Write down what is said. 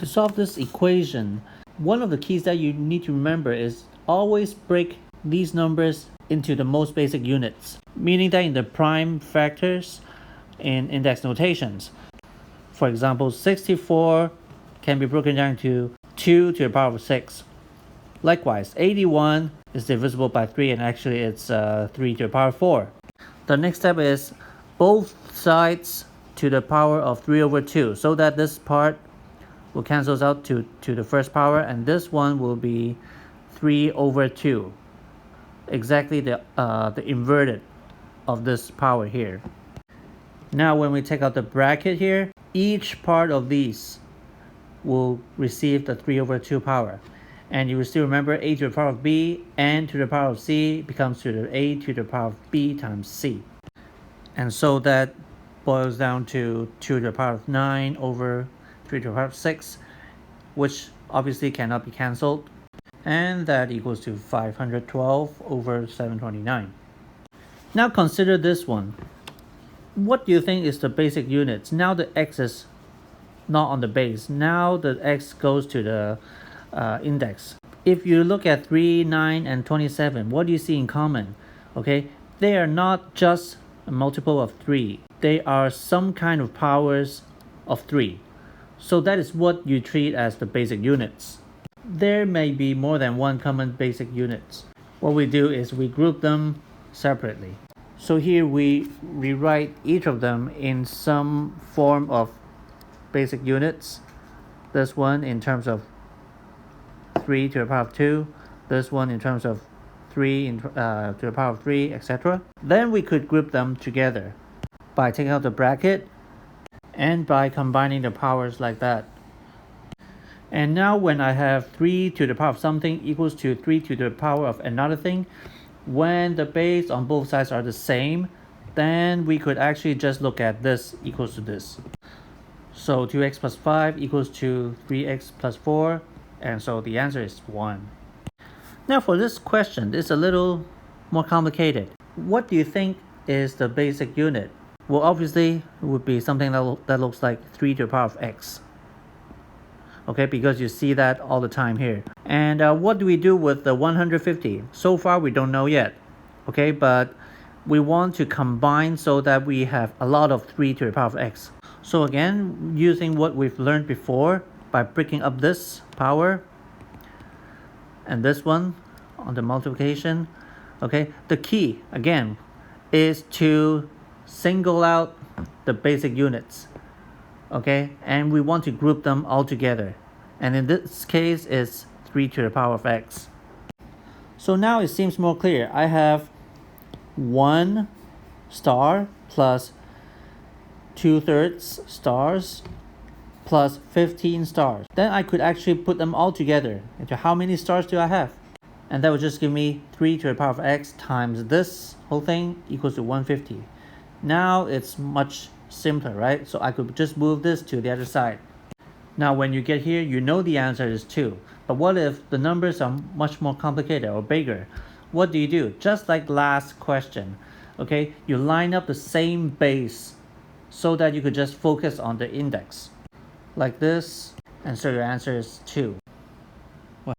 To solve this equation, one of the keys that you need to remember is always break these numbers into the most basic units, meaning that in the prime factors in index notations. For example, 64 can be broken down to 2 to the power of 6. Likewise, 81 is divisible by 3, and actually it's 3 to the power of 4. The next step is both sides to the power of 3 over 2, so that this part will cancel out to the first power, and this one will be 3 over 2. Exactly the inverted of this power here. Now when we take out the bracket here, each part of these will receive the 3 over 2 power. And you will still remember a to the power of b, n to the power of c becomes to the a to the power of b times c. And so that boils down to 2 to the power of 9 over 3 to the power of 6, which obviously cannot be cancelled. And that equals to 512 over 729. Now consider this one. What do you think is the basic units? Now the x is not on the base. Now the x goes to the index. If you look at 3, 9, and 27, what do you see in common? Okay, they are not just a multiple of 3. They are some kind of powers of 3. So that is what you treat as the basic units. There may be more than one common basic units. What we do is we group them separately. So here we rewrite each of them in some form of basic units. This one in terms of 3 to the power of 2, this one in terms of 3 to the power of 3, etc. Then we could group them together by taking out the bracket and by combining the powers like that. And now when I have 3 to the power of something equals to 3 to the power of another thing, when the base on both sides are the same, then we could actually just look at this equals to this. So 2x plus 5 equals to 3x plus 4, and so the answer is 1. Now for this question, it's a little more complicated. What do you think is the basic unit? Well, obviously it would be something that looks like 3 to the power of x. Okay, because you see that all the time here. And what do we do with the 150? So far we don't know yet. Okay, but we want to combine so that we have a lot of 3 to the power of x. So again, using what we've learned before, by breaking up this power and this one on the multiplication, okay, the key again is to single out the basic units, okay, and we want to group them all together, and in this case it's 3 to the power of x. So now it seems more clear. I have 1 star plus 2/3 stars plus 15 stars. Then I could actually put them all together into how many stars do I have? And that would just give me 3 to the power of x times this whole thing equals to 150. Now it's much simpler, right? So I could just move this to the other side. Now when you get here, you know the answer is 2. But what if the numbers are much more complicated or bigger? What do you do? Just like last question, okay? You line up the same base so that you could just focus on the index like this, and so your answer is 2.